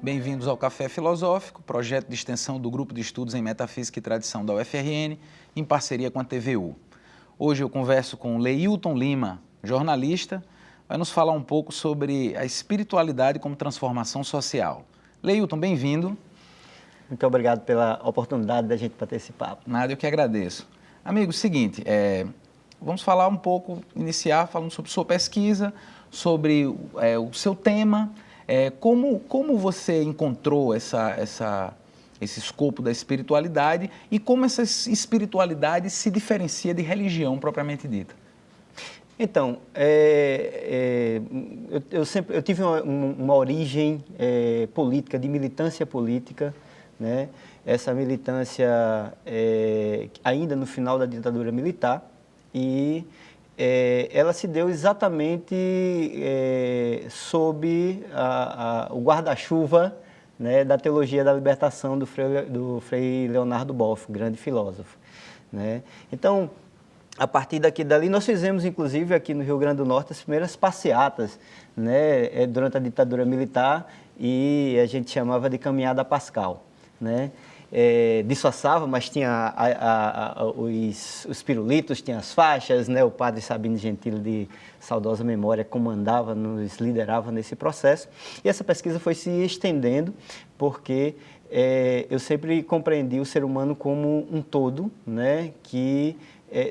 Bem-vindos ao Café Filosófico, projeto de extensão do Grupo de Estudos em Metafísica e Tradição da UFRN, em parceria com a TVU. Hoje eu converso com Leilton Lima, jornalista, vai nos falar um pouco sobre a espiritualidade como transformação social. Leilton, bem-vindo. Muito obrigado pela oportunidade da gente bater esse papo. Nada, eu que agradeço. Amigo, seguinte, vamos falar um pouco, iniciar falando sobre sua pesquisa, sobre o seu tema. Como você encontrou esse escopo da espiritualidade e como essa espiritualidade se diferencia de religião propriamente dita? Então, eu tive uma origem política, de militância política, né? Essa militância ainda no final da ditadura militar, e ela se deu exatamente sob o guarda-chuva, né, da teologia da libertação do Frei Leonardo Boff, grande filósofo, né? Então, a partir dali, nós fizemos, inclusive, aqui no Rio Grande do Norte, as primeiras passeatas, né, durante a ditadura militar, e a gente chamava de Caminhada Pascal, né? Disfarçava, mas tinha os pirulitos, tinha as faixas, né? O padre Sabino Gentili, de saudosa memória, comandava, nos liderava nesse processo. E essa pesquisa foi se estendendo, porque eu sempre compreendi o ser humano como um todo, né? Que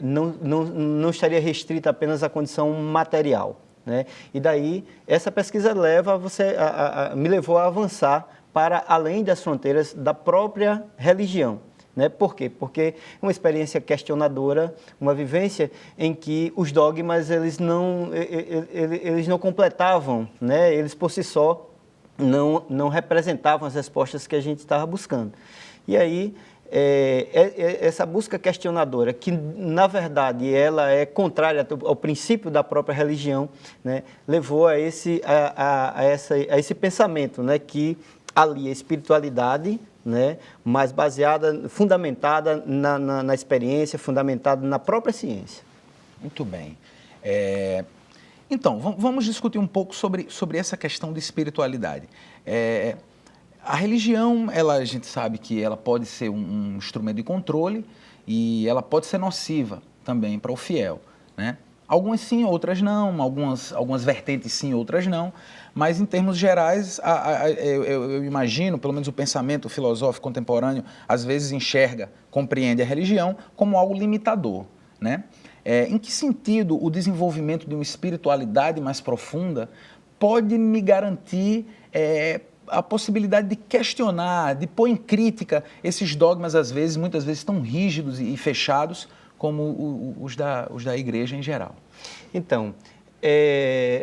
não estaria restrito apenas à condição material, né? E daí, essa pesquisa me levou a avançar para além das fronteiras da própria religião, né? Por quê? Porque é uma experiência questionadora, uma vivência em que os dogmas eles não completavam, né? Eles por si só não representavam as respostas que a gente estava buscando. E aí, essa busca questionadora, que na verdade ela é contrária ao princípio da própria religião, né? Levou a esse pensamento, né? Que ali a espiritualidade, né, mais fundamentada na experiência, fundamentada na própria ciência. Muito bem. Então, vamos discutir um pouco sobre essa questão de espiritualidade. A religião, a gente sabe que ela pode ser um instrumento de controle e ela pode ser nociva também para o fiel, né? Algumas sim, outras não, algumas vertentes sim, outras não, mas em termos gerais, eu imagino, pelo menos o pensamento filosófico contemporâneo, às vezes compreende a religião como algo limitador, né? Em que sentido o desenvolvimento de uma espiritualidade mais profunda pode me garantir a possibilidade de questionar, de pôr em crítica esses dogmas, muitas vezes tão rígidos e fechados, como os da igreja em geral? Então,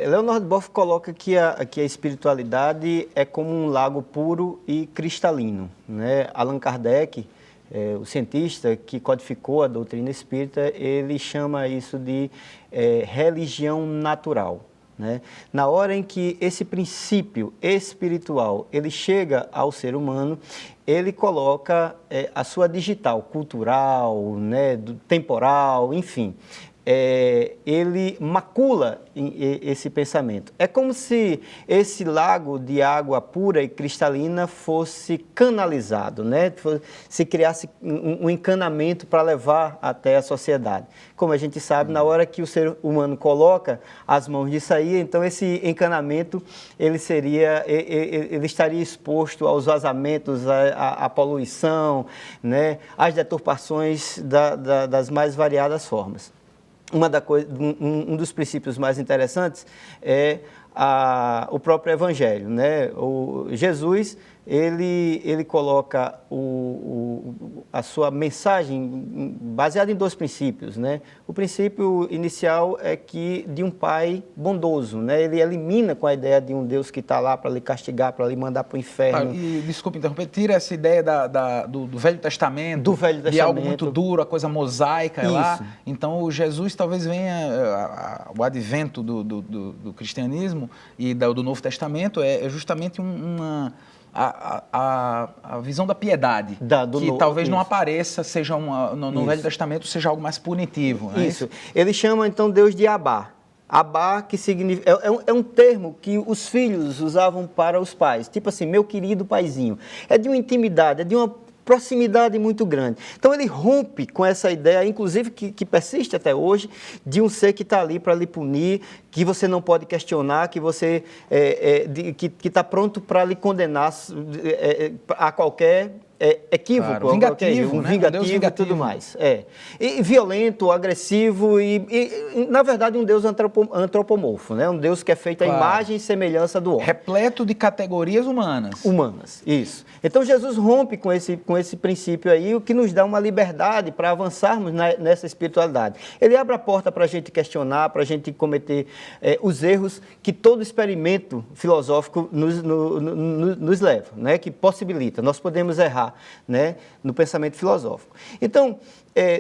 Leonardo Boff coloca que a espiritualidade é como um lago puro e cristalino, né? Allan Kardec, o cientista que codificou a doutrina espírita, ele chama isso de religião natural, né? Na hora em que esse princípio espiritual ele chega ao ser humano, ele coloca a sua digital, cultural, né, temporal, enfim, ele macula esse pensamento. É como se esse lago de água pura e cristalina fosse canalizado, né? Se criasse um encanamento para levar até a sociedade. Como a gente sabe, na hora que o ser humano coloca as mãos nisso aí, então esse encanamento ele estaria exposto aos vazamentos, à poluição, né? Às deturpações das mais variadas formas. Um dos princípios mais interessantes é o próprio Evangelho, né? Jesus, ele coloca a sua mensagem baseada em dois princípios, né? O princípio inicial é de um pai bondoso, né? Ele elimina com a ideia de um Deus que está lá para lhe castigar, para lhe mandar para o inferno. Desculpe interromper, tira essa ideia do Velho Testamento, de algo muito duro, a coisa mosaica lá. Então, o Jesus talvez venha, o advento do cristianismo e do Novo Testamento é justamente a visão da piedade, que talvez não apareça, no Velho Testamento seja algo mais punitivo. Isso. Ele chama então Deus de Abá, Abá, que significa, é um termo que os filhos usavam para os pais, tipo assim, meu querido paizinho. É de uma intimidade, é de uma proximidade muito grande. Então ele rompe com essa ideia, inclusive que persiste até hoje, de um ser que está ali para lhe punir, que você não pode questionar, que você que está pronto para lhe condenar a qualquer equívoco, claro, vingativo, um né? vingativo, Um Deus e tudo mais. E violento, agressivo e, na verdade, um Deus antropomorfo, né? Um Deus que é feito à Claro. imagem e semelhança do homem. Repleto de categorias humanas. Humanas, isso. Então Jesus rompe com esse princípio aí, o que nos dá uma liberdade para avançarmos nessa espiritualidade. Ele abre a porta para a gente questionar, para a gente cometer os erros que todo experimento filosófico nos leva, né? Que possibilita. Nós podemos errar, né? No pensamento filosófico. Então,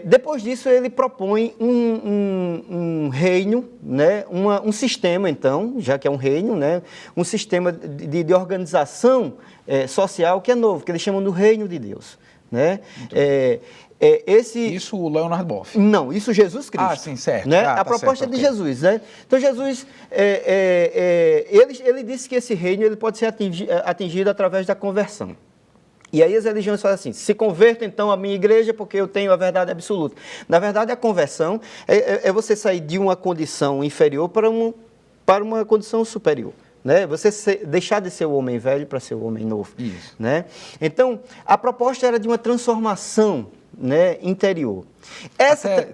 depois disso, ele propõe um reino, né? Um sistema, então, já que é um reino, né? Um sistema de organização social que é novo, que eles chamam do reino de Deus. Né? Isso o Leonard Boff. Não, isso Jesus Cristo. Ah, sim, certo. Né? Ah, a proposta certo, de okay. Jesus. Né? Então, Jesus, ele disse que esse reino ele pode ser atingido através da conversão. E aí as religiões falam assim, se converta então à minha igreja porque eu tenho a verdade absoluta. Na verdade, a conversão é você sair de uma condição inferior para uma condição superior. Né? Você deixar de ser o homem velho para ser o homem novo. Isso. Né? Então, a proposta era de uma transformação, né, interior.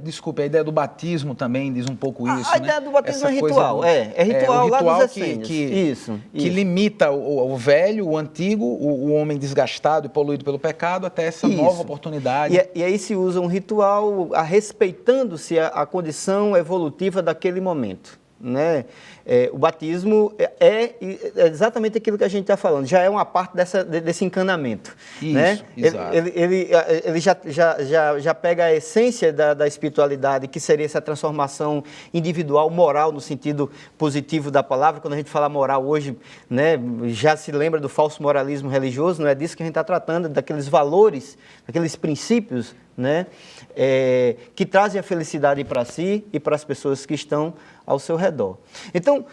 Desculpe, a ideia do batismo também diz um pouco isso, A ideia do batismo é ritual, é o ritual lá ritual dos essênios. que limita o velho, o antigo, o homem desgastado e poluído pelo pecado até essa nova oportunidade. E aí se usa um ritual respeitando-se a condição evolutiva daquele momento. Né? O batismo é exatamente aquilo que a gente está falando, já é uma parte desse encanamento. Isso, né? Exato. Ele já pega a essência da espiritualidade, que seria essa transformação individual, moral, no sentido positivo da palavra. Quando a gente fala moral hoje, né, já se lembra do falso moralismo religioso, não é disso que a gente está tratando, daqueles valores, daqueles princípios, né, que trazem a felicidade para si e para as pessoas que estão ao seu redor. Então,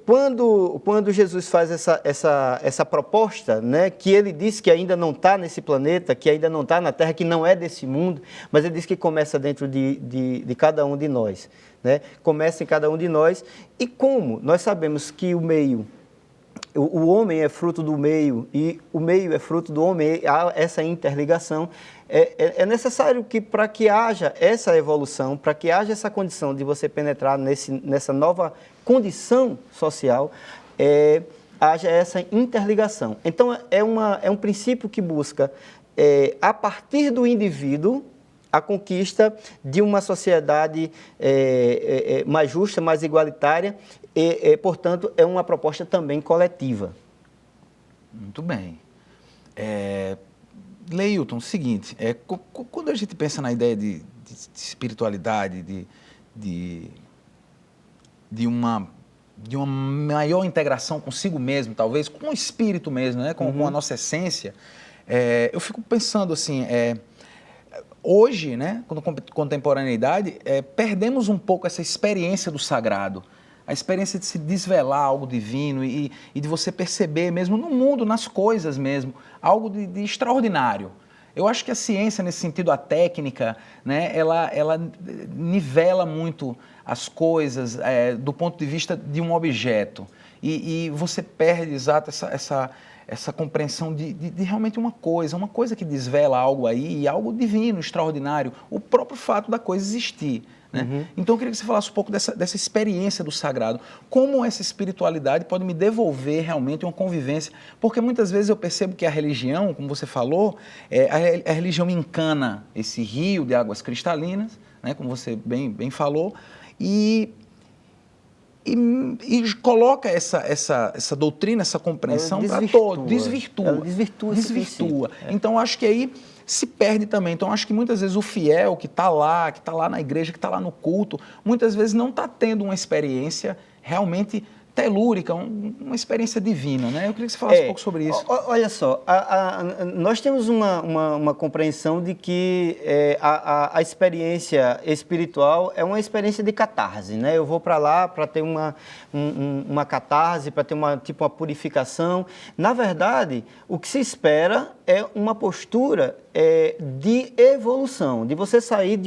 quando Jesus faz essa proposta, né, que ele diz que ainda não está nesse planeta, que ainda não está na Terra, que não é desse mundo, mas ele diz que começa dentro de cada um de nós. Né? Começa em cada um de nós. E como nós sabemos que o homem é fruto do meio e o meio é fruto do homem, há essa interligação, é necessário que para que haja essa evolução, para que haja essa condição de você penetrar nessa nova condição social, haja essa interligação. Então, é um princípio que busca, a partir do indivíduo, a conquista de uma sociedade mais justa, mais igualitária e, portanto, é uma proposta também coletiva. Muito bem. Leilton, seguinte, quando a gente pensa na ideia de espiritualidade, de uma maior integração consigo mesmo, talvez, com o espírito mesmo, né? Com a nossa essência, eu fico pensando assim, hoje, né, com a contemporaneidade, perdemos um pouco essa experiência do sagrado, a experiência de se desvelar algo divino e de você perceber mesmo no mundo, nas coisas mesmo, algo de extraordinário. Eu acho que a ciência, nesse sentido, a técnica, né, ela nivela muito as coisas do ponto de vista de um objeto. E você perde, exato, essa compreensão de realmente uma coisa que desvela algo aí, algo divino, extraordinário, o próprio fato da coisa existir. Né? Então eu queria que você falasse um pouco dessa experiência do sagrado, como essa espiritualidade pode me devolver realmente uma convivência, porque muitas vezes eu percebo que a religião, como você falou, a religião encana esse rio de águas cristalinas, né, como você bem falou, e coloca essa doutrina, essa compreensão para todos, desvirtua. Então acho que aí se perde também. Então, acho que muitas vezes o fiel que está lá na igreja, que está lá no culto, muitas vezes não está tendo uma experiência realmente telúrica, uma experiência divina, né? Eu queria que você falasse um pouco sobre isso. Olha só, nós temos uma compreensão de que a experiência espiritual é uma experiência de catarse, né? Eu vou para lá para ter uma catarse, para ter uma purificação. Na verdade, o que se espera é uma postura de evolução, de você sair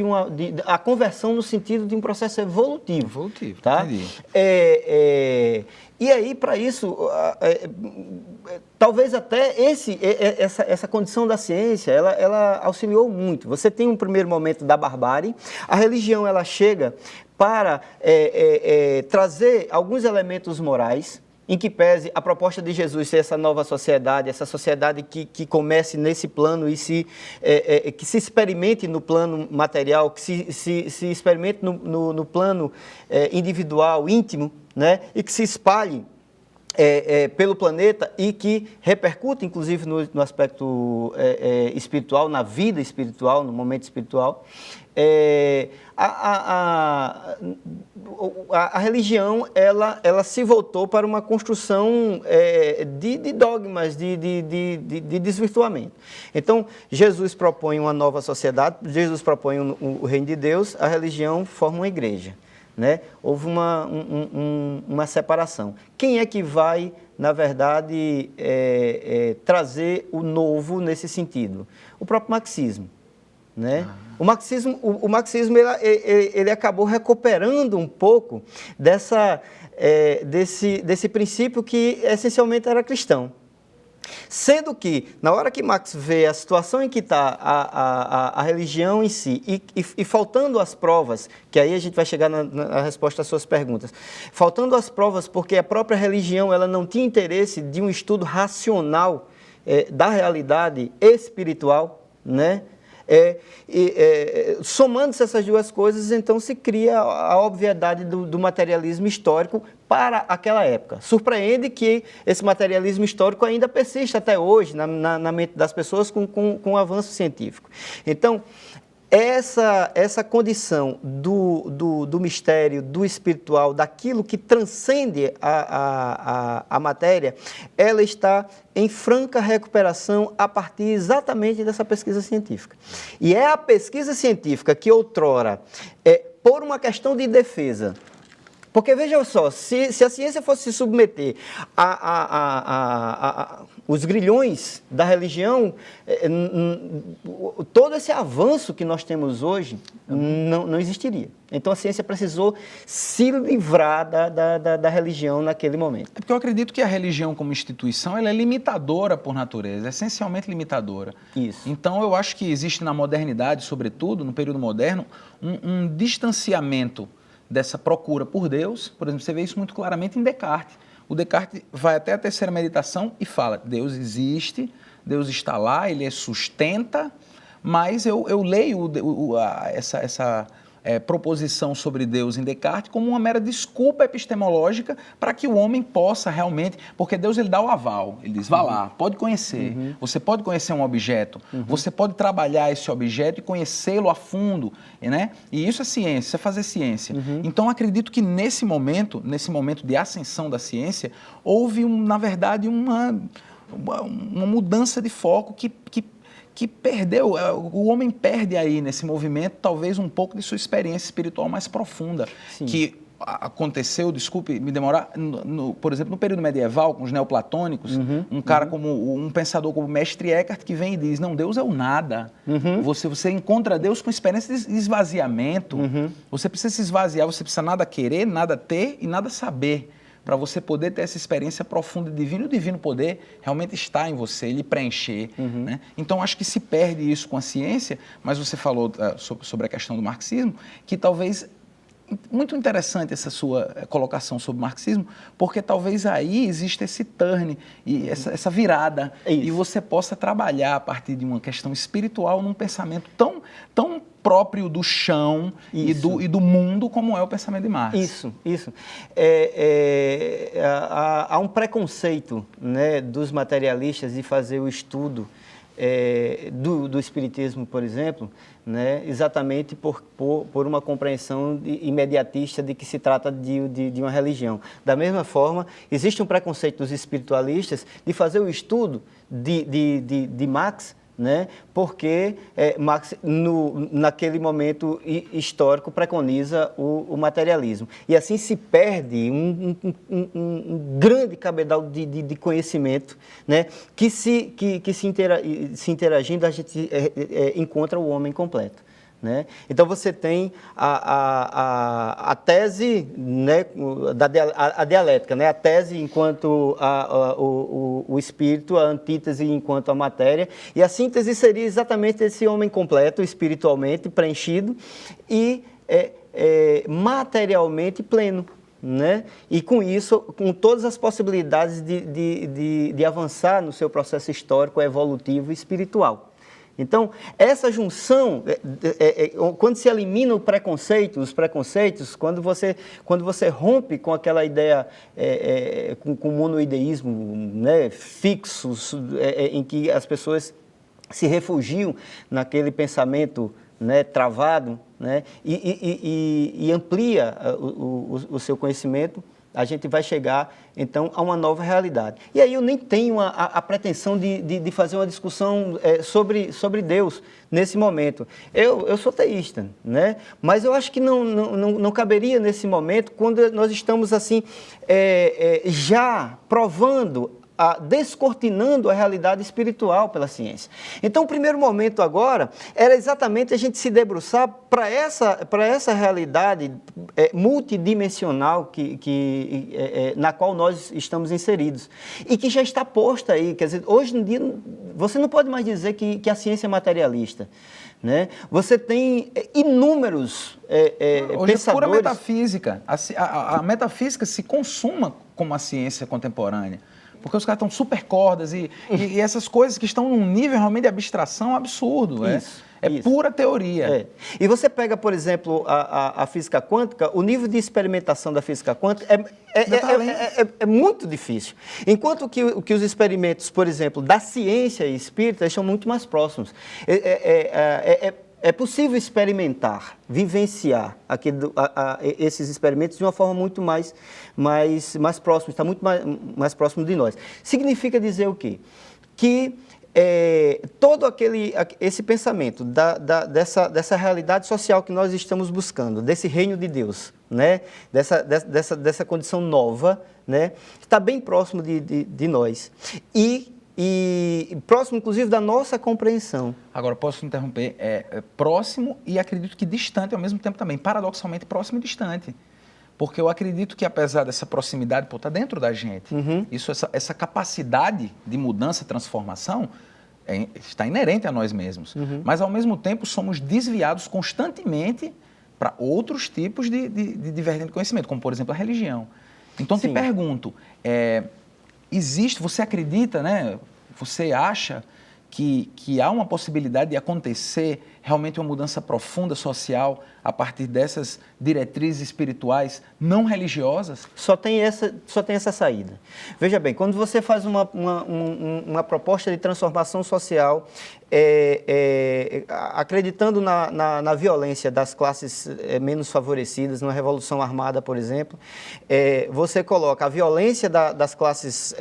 a conversão no sentido de um processo evolutivo. Evolutivo, tá? Entendi. E aí, para isso, talvez até essa condição da ciência, ela auxiliou muito. Você tem um primeiro momento da barbárie, a religião ela chega para trazer alguns elementos morais, em que pese a proposta de Jesus ser essa nova sociedade, essa sociedade que comece nesse plano e que se experimente no plano material, que se experimente no plano individual, íntimo, né? E que se espalhe pelo planeta e que repercute, inclusive, no aspecto espiritual, na vida espiritual, no momento espiritual. A religião ela se voltou para uma construção de dogmas, de desvirtuamento. Então, Jesus propõe uma nova sociedade, Jesus propõe o reino de Deus, a religião forma uma igreja. Né? Houve uma separação. Quem é que vai, na verdade, trazer o novo nesse sentido? O próprio marxismo. Né? O marxismo ele acabou recuperando um pouco desse princípio que essencialmente era cristão. Sendo que, na hora que Marx vê a situação em que está a religião em si e faltando as provas, que aí a gente vai chegar na resposta às suas perguntas, faltando as provas porque a própria religião ela não tinha interesse de um estudo racional da realidade espiritual, né? Somando-se essas duas coisas, então se cria a obviedade do materialismo histórico para aquela época. Surpreende que esse materialismo histórico ainda persiste até hoje na mente das pessoas com o avanço científico. Então, essa condição do mistério, do espiritual, daquilo que transcende a matéria, ela está em franca recuperação a partir exatamente dessa pesquisa científica. E é a pesquisa científica que outrora, por uma questão de defesa, porque, veja só, se a ciência fosse se submeter os grilhões da religião, todo esse avanço que nós temos hoje não existiria. Então, a ciência precisou se livrar da religião naquele momento. É porque eu acredito que a religião como instituição ela é limitadora por natureza, essencialmente limitadora. Isso. Então, eu acho que existe na modernidade, sobretudo, no período moderno, um distanciamento dessa procura por Deus. Por exemplo, você vê isso muito claramente em Descartes. O Descartes vai até a terceira meditação e fala, Deus existe, Deus está lá, Ele sustenta, mas eu leio essa proposição sobre Deus em Descartes como uma mera desculpa epistemológica para que o homem possa realmente, porque Deus ele dá o aval, ele diz, vá lá, pode conhecer, você pode conhecer um objeto, você pode trabalhar esse objeto e conhecê-lo a fundo, né? E isso é ciência, isso é fazer ciência. Então, acredito que nesse momento de ascensão da ciência, houve, na verdade, uma mudança de foco que perdeu, o homem perde aí nesse movimento talvez um pouco de sua experiência espiritual mais profunda. Sim. Que aconteceu, desculpe me demorar, por exemplo, no período medieval, com os neoplatônicos, um cara como, um pensador como o mestre Eckhart que vem e diz, não, Deus é o nada. Você encontra Deus com experiência de esvaziamento, você precisa se esvaziar, você precisa nada querer, nada ter e nada saber, para você poder ter essa experiência profunda divina. O divino poder realmente está em você, ele preencher. Né? Então, acho que se perde isso com a ciência, mas você falou sobre a questão do marxismo, que talvez, muito interessante essa sua colocação sobre o marxismo, porque talvez aí exista esse turn, e essa virada, e você possa trabalhar a partir de uma questão espiritual num pensamento tão próprio do chão e do mundo, como é o pensamento de Marx. Isso. Há um preconceito, né, dos materialistas de fazer o estudo do Espiritismo, por exemplo, né, exatamente por uma compreensão imediatista de que se trata de uma religião. Da mesma forma, existe um preconceito dos espiritualistas de fazer o estudo de Marx, né, porque Marx, naquele momento histórico, preconiza o materialismo. E assim se perde um grande cabedal de conhecimento, né, que se interagindo, a gente encontra o homem completo. Né? Então você tem a tese, né, a dialética, né? A tese enquanto o espírito, a antítese enquanto a matéria, e a síntese seria exatamente esse homem completo, espiritualmente preenchido e materialmente pleno. Né? E com isso, com todas as possibilidades de avançar no seu processo histórico, evolutivo e espiritual. Então, essa junção, quando se elimina os preconceitos, quando você rompe com aquela ideia, com o monoideísmo, né, fixo, em que as pessoas se refugiam naquele pensamento, né, travado, né, e amplia o seu conhecimento, a gente vai chegar, então, a uma nova realidade. E aí eu nem tenho a pretensão de fazer uma discussão sobre Deus nesse momento. Eu sou teísta, né? Mas eu acho que não caberia nesse momento, quando nós estamos, assim, já provando, descortinando a realidade espiritual pela ciência. Então, o primeiro momento agora era exatamente a gente se debruçar para essa realidade multidimensional na qual nós estamos inseridos e que já está posta aí. Quer dizer, hoje em dia, você não pode mais dizer que a ciência é materialista. Né? Você tem inúmeros hoje pensadores... é pura metafísica. A metafísica se consuma como a ciência contemporânea. Porque os caras estão super cordas e essas coisas que estão num nível realmente de abstração absurdo. Isso. Pura teoria. E você pega, por exemplo, a física quântica, o nível de experimentação da física quântica é muito difícil. Enquanto que os experimentos, por exemplo, da ciência espírita são muito mais próximos. É possível experimentar, vivenciar esses experimentos de uma forma muito mais próxima, está muito mais próximo de nós. Significa dizer o quê? Que todo esse pensamento dessa realidade social que nós estamos buscando, desse reino de Deus, né? dessa condição nova, né? Está bem próximo de nós. E próximo, inclusive, da nossa compreensão. Agora, posso interromper? Próximo e acredito que distante ao mesmo tempo também. Paradoxalmente, próximo e distante. Porque eu acredito que, apesar dessa proximidade, está dentro da gente. Uhum. Essa capacidade de mudança, transformação, está inerente a nós mesmos. Uhum. Mas, ao mesmo tempo, somos desviados constantemente para outros tipos de vertente de conhecimento, como, por exemplo, a religião. Então, Sim. te pergunto... você acredita, né? Você acha que há uma possibilidade de acontecer realmente uma mudança profunda social a partir dessas diretrizes espirituais não religiosas? Só tem essa saída. Veja bem, quando você faz uma proposta de transformação social, acreditando na violência das classes menos favorecidas, numa revolução armada, por exemplo, você coloca a violência das classes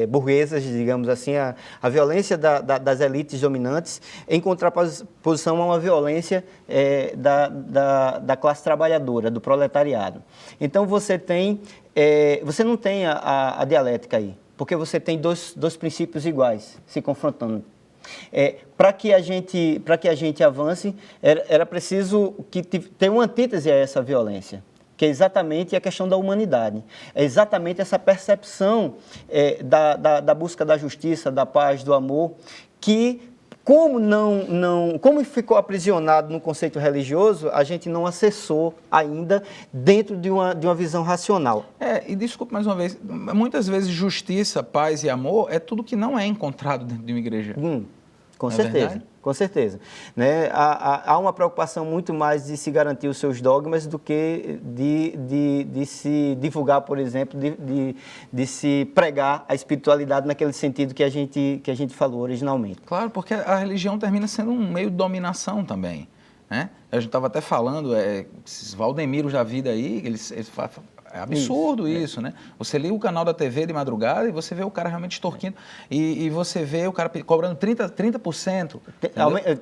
burguesas, digamos assim, a violência das elites dominantes, em contraposição a uma violência da classe trabalhadora, do proletariado. Então você não tem a dialética aí, porque você tem dois princípios iguais se confrontando. Para que a gente avance, era preciso ter uma antítese a essa violência, que é exatamente a questão da humanidade. É exatamente essa percepção da busca da justiça, da paz, do amor, que, como ficou aprisionado no conceito religioso, a gente não acessou ainda dentro de uma visão racional. E desculpe mais uma vez, muitas vezes justiça, paz e amor é tudo que não é encontrado dentro de uma igreja. Com Não é certeza, verdade? com certeza. Né? Há uma preocupação muito mais de se garantir os seus dogmas do que de se divulgar, por exemplo, de se pregar a espiritualidade naquele sentido que a gente falou originalmente. Claro, porque a religião termina sendo um meio de dominação também, né? A gente estava até falando, esses Valdemiros da vida aí, eles é absurdo isso, né? Você liga o canal da TV de madrugada e você vê o cara realmente extorquindo e você vê o cara cobrando 30%.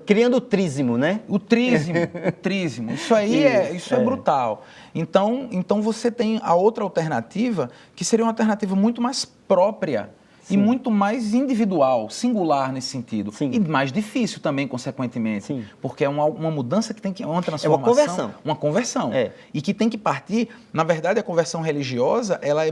Criando o trízimo, né? O trízimo. Isso aí é brutal. Então você tem a outra alternativa, que seria uma alternativa muito mais própria. Sim. E muito mais individual, singular nesse sentido. Sim. E mais difícil também, consequentemente. Sim. Porque é uma mudança que tem que... É uma transformação. É uma conversão. Uma conversão. E que tem que partir... Na verdade, a conversão religiosa, ela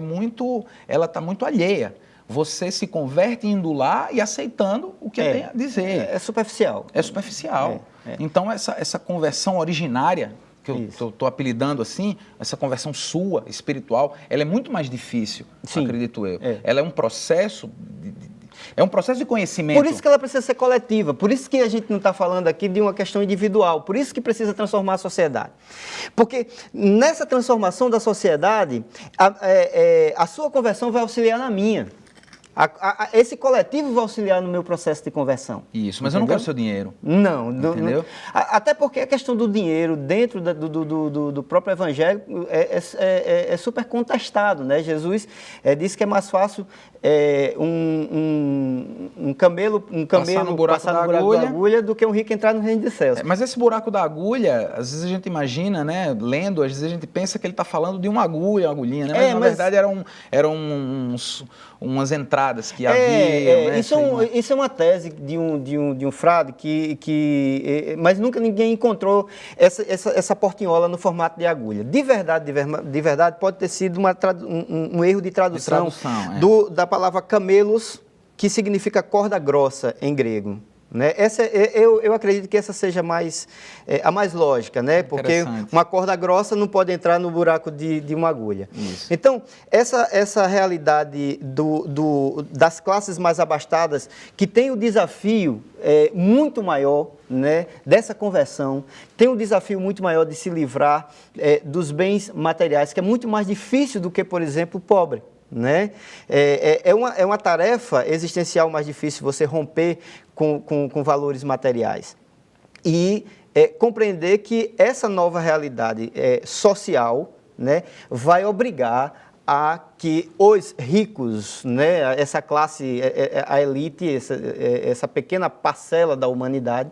está muito alheia. Você se converte indo lá e aceitando o que tem a dizer. É superficial. É superficial. Então, essa conversão originária, que eu estou apelidando assim, essa conversão sua, espiritual, ela é muito mais difícil, acredito eu. Ela é um processo de conhecimento. Por isso que ela precisa ser coletiva, por isso que a gente não está falando aqui de uma questão individual, por isso que precisa transformar a sociedade. Porque nessa transformação da sociedade, a sua conversão vai auxiliar na minha. Esse coletivo vai auxiliar no meu processo de conversão. Isso, mas entendeu? Eu não quero seu dinheiro. Não. Entendeu? Até porque a questão do dinheiro dentro do próprio evangelho é super contestado, né? Jesus disse que é mais fácil um camelo passar no buraco da agulha do que um rico entrar no reino dos céus. Mas esse buraco da agulha, às vezes a gente imagina, né? Lendo, às vezes a gente pensa que ele está falando de uma agulhinha, né? Mas na verdade eram umas entradas que havia. Né? Isso é uma tese de um frade mas nunca ninguém encontrou essa portinhola no formato de agulha. De verdade pode ter sido um erro de tradução, da palavra camelos, que significa corda grossa em grego. Né? Eu acredito que essa seja a mais lógica, né? Porque uma corda grossa não pode entrar no buraco de uma agulha. Isso. Então, essa realidade das classes mais abastadas, que tem o desafio muito maior, né, dessa conversão, tem um desafio muito maior de se livrar dos bens materiais, que é muito mais difícil do que, por exemplo, o pobre. Né? É uma tarefa existencial mais difícil você romper com valores materiais e compreender que essa nova realidade social, né, vai obrigar a que os ricos, né, essa classe, a elite, essa pequena parcela da humanidade,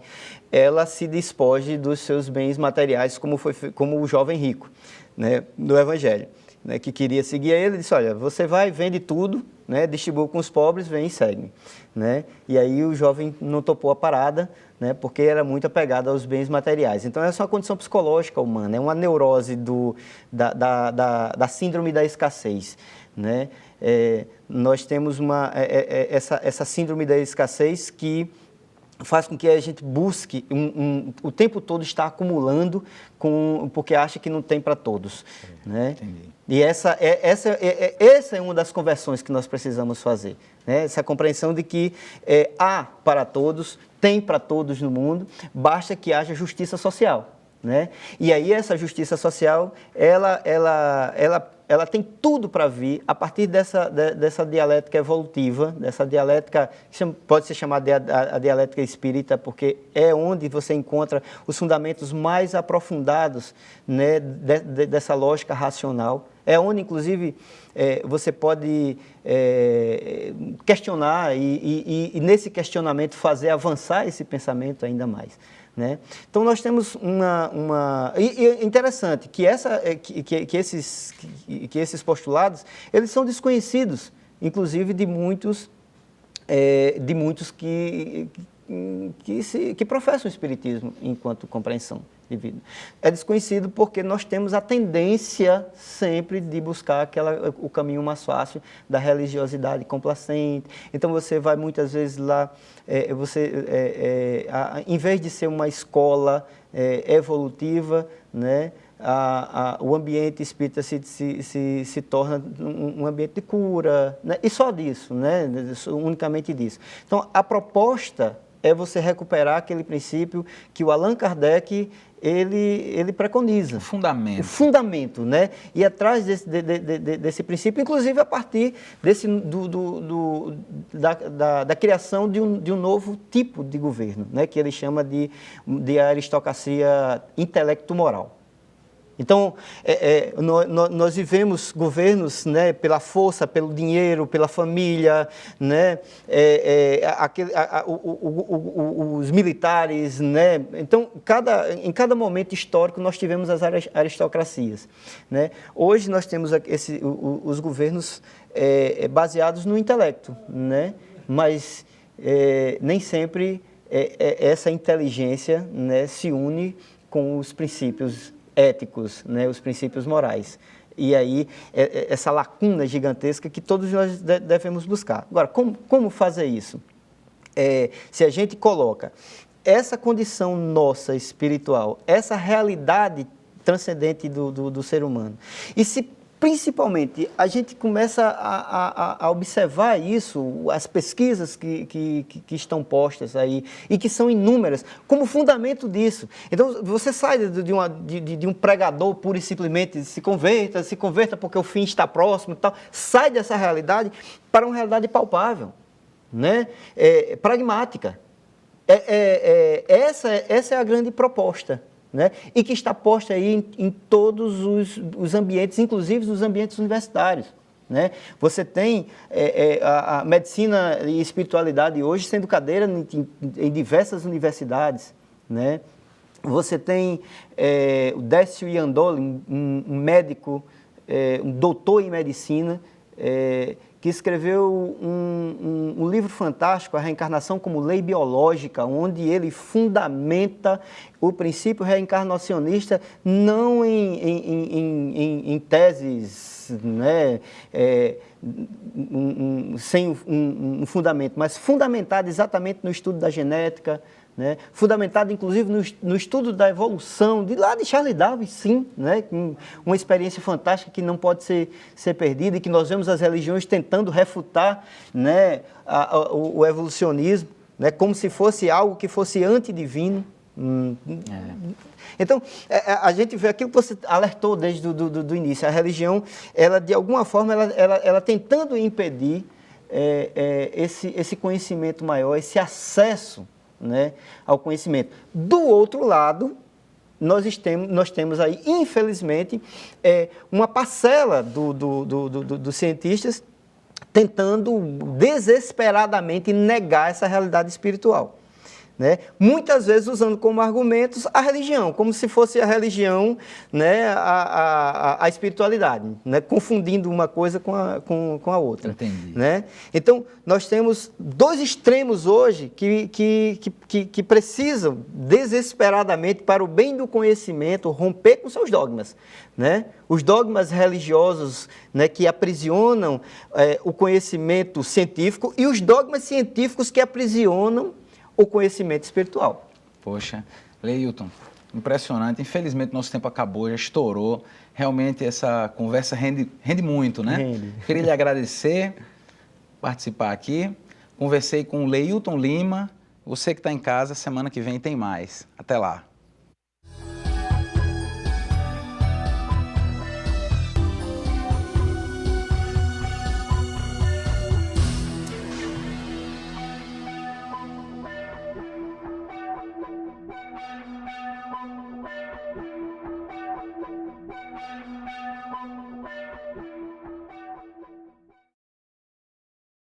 ela se despoje dos seus bens materiais, como o jovem rico, né, do Evangelho. Né, que queria seguir ele, disse, olha, você vai, vende tudo, né, distribui com os pobres, vem e segue. Né? E aí o jovem não topou a parada, né, porque era muito apegado aos bens materiais. Então essa é uma condição psicológica humana, é uma neurose da síndrome da escassez. Né? Nós temos essa síndrome da escassez que faz com que a gente busque o tempo todo estar acumulando porque acha que não tem para todos. Né? Entendi. E essa é uma das conversões que nós precisamos fazer. Né? Essa compreensão de que há para todos, tem para todos no mundo, basta que haja justiça social. Né? E aí essa justiça social, ela tem tudo para vir a partir dessa dialética evolutiva, dessa dialética que pode ser chamada a dialética espírita, porque é onde você encontra os fundamentos mais aprofundados, né, dessa lógica racional. É onde, inclusive, você pode questionar e nesse questionamento fazer avançar esse pensamento ainda mais. Né? Então, nós temos E é interessante que esses postulados, eles são desconhecidos, inclusive de muitos que professam o espiritismo enquanto compreensão de vida. É desconhecido porque nós temos a tendência sempre de buscar o caminho mais fácil da religiosidade complacente. Então você vai muitas vezes lá, em vez de ser uma escola evolutiva, né, o ambiente espírita se torna um ambiente de cura, né? E só disso, né? Unicamente disso. Então, a proposta é você recuperar aquele princípio que o Allan Kardec ele preconiza. O fundamento. O fundamento, né? E atrás desse princípio, inclusive a partir da criação de um novo tipo de governo, né? Que ele chama de aristocracia intelecto-moral. Então, nós vivemos governos, né, pela força, pelo dinheiro, pela família, né, os militares, né? Então, em cada momento histórico nós tivemos as aristocracias, né? Hoje nós temos os governos baseados no intelecto, né? Mas nem sempre essa inteligência, né, se une com os princípios éticos, né, os princípios morais. E aí, essa lacuna gigantesca que todos nós devemos buscar. Agora, como fazer isso? Se a gente coloca essa condição nossa espiritual, essa realidade transcendente do ser humano, e se principalmente a gente começa a observar isso, as pesquisas que estão postas aí e que são inúmeras, como fundamento disso. Então, você sai de um pregador pura e simplesmente se converta porque o fim está próximo e tal, sai dessa realidade para uma realidade palpável, né? Pragmática. Essa é a grande proposta, né? E que está posta aí em todos os ambientes, inclusive os ambientes universitários, né? Você tem a medicina e espiritualidade hoje sendo cadeira em diversas universidades, né? Você tem o Décio Iandoli, um médico, um doutor em medicina, que escreveu um livro fantástico, A Reencarnação como Lei Biológica, onde ele fundamenta o princípio reencarnacionista não em teses, né, sem um fundamento, mas fundamentado exatamente no estudo da genética, né, fundamentado inclusive no estudo da evolução, de Charles Darwin, sim, né, uma experiência fantástica que não pode ser perdida e que nós vemos as religiões tentando refutar, né, o evolucionismo, né, como se fosse algo que fosse antidivino. Então, a gente vê aquilo que você alertou desde o início, a religião, ela de alguma forma, ela tentando impedir esse conhecimento maior, esse acesso, né, ao conhecimento. Do outro lado, nós temos aí, infelizmente, uma parcela dos cientistas tentando desesperadamente negar essa realidade espiritual, né? Muitas vezes usando como argumentos a religião, como se fosse a religião, né, a espiritualidade, né? Confundindo uma coisa com a outra. Entendi. Né? Então, nós temos dois extremos hoje que precisam desesperadamente, para o bem do conhecimento, romper com seus dogmas, né? Os dogmas religiosos, né, que aprisionam o conhecimento científico e os dogmas científicos que aprisionam o conhecimento espiritual. Poxa, Leilton, impressionante. Infelizmente, nosso tempo acabou, já estourou. Realmente, essa conversa rende muito, né? Rende. Queria lhe agradecer, participar aqui. Conversei com o Leilton Lima. Você que está em casa, semana que vem tem mais. Até lá.